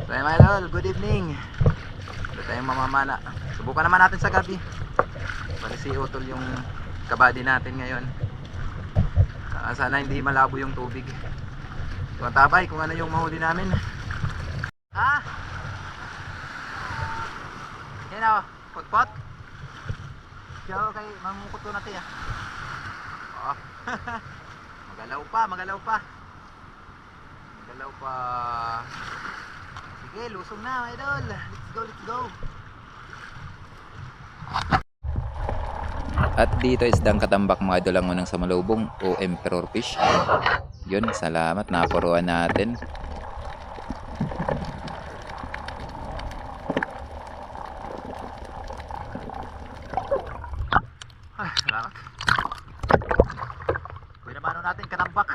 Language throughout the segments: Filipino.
So mga idol, good evening. Ito tayong mamamana. Subukan naman natin sa gabi. Bali si Utol yung kabady natin ngayon. Sana hindi malabo yung tubig. So tabay kung ano yung mahuli namin. Ah! Yan o, potpot. Siya kay mamukot ko natin oh. Magalaw pa, magalaw pa. Magalaw pa. Sige, lusong na idol. Let's go, let's go. At dito isdang katambak mga idol ang unang samalubong o emperor fish. Yun, salamat, napuruan natin. Ay, salamat. Kuya naman natin katambak.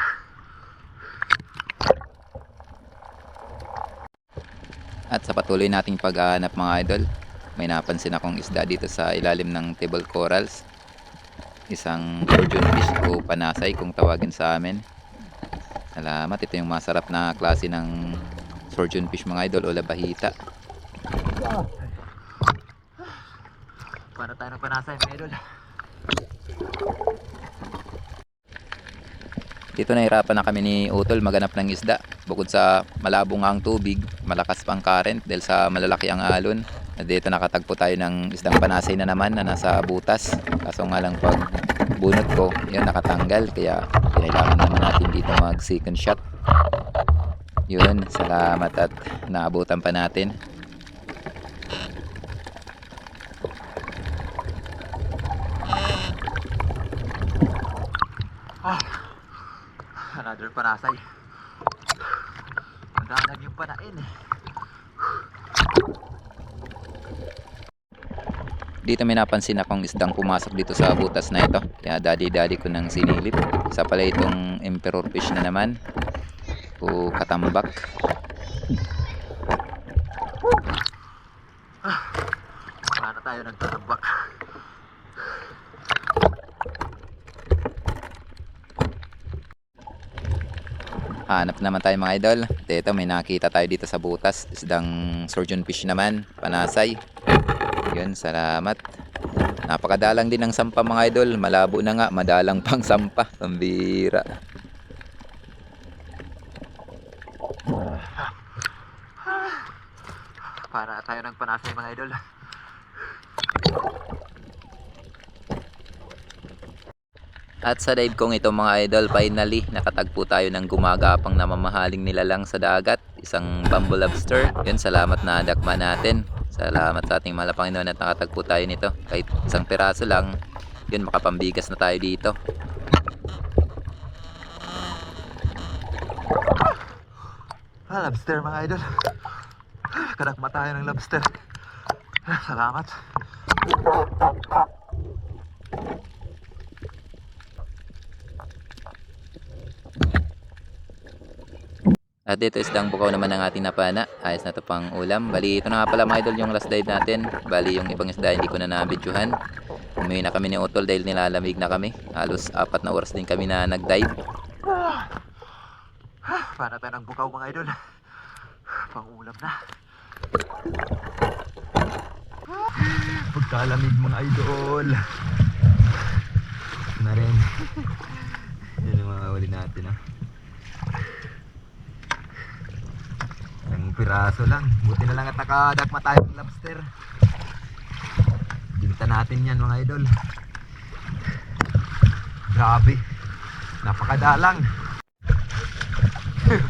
At sa patuloy nating paghahanap mga idol, may napansin akong isda dito sa ilalim ng table corals. Isang surgeon fish o panasay kung tawagin sa amin. Salamat, ito yung masarap na klase ng surgeon fish mga idol o labahita. Para tayo ng panasay mga idol. Dito nahirapan na kami ni Utol maganap ng isda. Bukod sa malabo nga ang tubig, malakas pang current dahil sa malalaki ang alon. At dito nakatagpo tayo ng isdang panasay na naman na nasa butas. Kaso nga lang pag bunot ko, yun nakatanggal. Kaya kailangan naman natin dito mag second shot. Yun, salamat at naabutan pa natin. Another panasay. Naghanap yung panain Dito may napansin akong isdang pumasok dito sa butas na ito. Kaya dali-dali ko ng sinilip. Isa pala itong emperor fish na naman o katambak. Para tayo nagtatambak. Hanap naman tayo mga idol. Ito may nakita tayo dito sa butas. Isdang surgeon fish naman, panasay. Yun, salamat. Napakadalang din ng sampa mga idol. Malabo na nga, madalang pang sampa. Pambira. Para tayo ng panasay mga idol. At sa dive kong ito mga idol, finally nakatagpo tayo ng gumagapang na mamahaling nilalang sa dagat. Isang bamboo lobster. Yun, salamat na dakma natin. Salamat sa ating mahal na Panginoon at nakatagpo tayo nito. Kahit isang piraso lang, yun, makapambigas na tayo dito. Lobster mga idol. Kadakma tayo ng lobster. Salamat. At dito isdang bukaw naman ang ating napana. Ayos na to pang ulam. Bali ito na nga pala mga idol yung last dive natin. Bali yung ibang isda hindi ko na nabidyohan. Umuwi na kami ni Utol dahil nilalamig na kami. Halos 4 na oras din kami na nag-dive. Para tayo ng bukaw mga idol. Pang ulam na. Pagkalamig mga idol. Na rin. Yan yung mga huli natin Ang piraso lang. Buti na lang at nakadakma tayo ng lobster. Binta natin yan mga idol. Grabe. Napakadalang.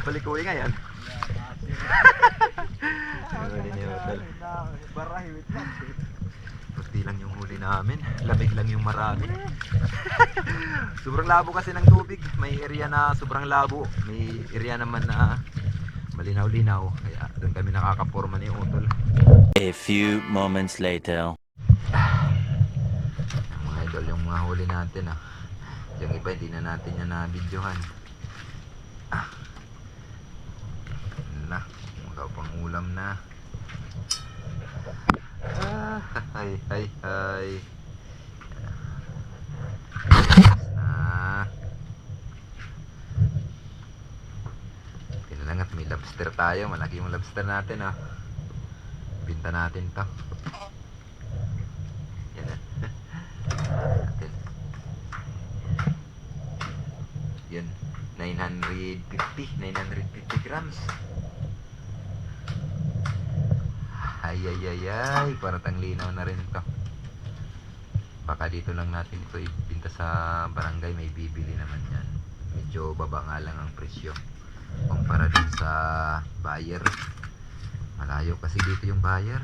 Palikuwi nga yan. Puti lang yung huli namin. Lamig lang yung marami. Sobrang labo kasi ng tubig. May area na sobrang labo. May area naman na malinaw-linaw. Kaya doon kami nakakaporma ni Utol. A few moments later. Mga idol yung mga huli natin Yung iba hindi na natin yan na-videohan. Na, mga pang ulam na. Hay. May lobster tayo. Malaki yung lobster natin ah. Binta natin to. Yan na. Natin. Yun. 950 grams. Ay, paratang linaw na rin to. Baka dito lang natin ito ibinta sa barangay, may bibili naman yan. Medyo baba nga lang ang presyo kumpara din sa buyer. Malayo kasi dito yung buyer.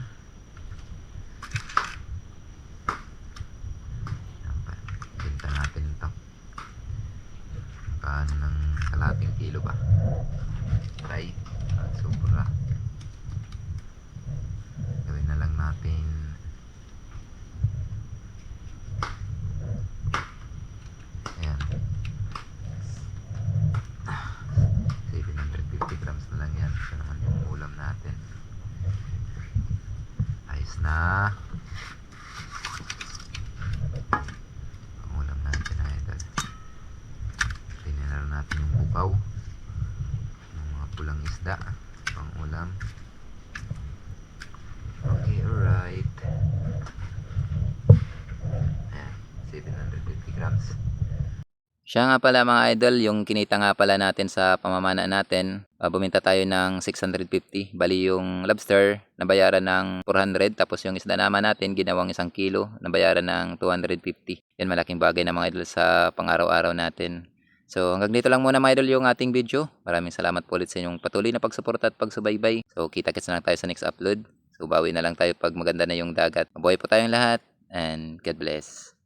Binta natin ito. Paano ng kalating kilo ba? Right? Sobra. Gawin na lang natin 750 grams na lang yan. Ito naman yung ulam natin. Ayos na. Ang ulam natin na ito. Tinira natin yung bukaw. Yung mga pulang isda. Pang ulam. Okay, alright. Ayan, 750 grams. Siya nga pala mga idol, yung kinita nga pala natin sa pamamana natin, buminta tayo ng 650. Bali yung lobster, nabayaran ng 400. Tapos yung isda naman natin, ginawang 1 kilo, nabayaran ng 250. Yan, malaking bagay na mga idol sa pang-araw-araw natin. So hanggang dito lang muna mga idol yung ating video. Maraming salamat po ulit sa inyong patuloy na pagsuporta at pagsubaybay. So kita-kits na lang tayo sa next upload. So bawi na lang tayo pag maganda na yung dagat. Mabuhay po tayong lahat and God bless.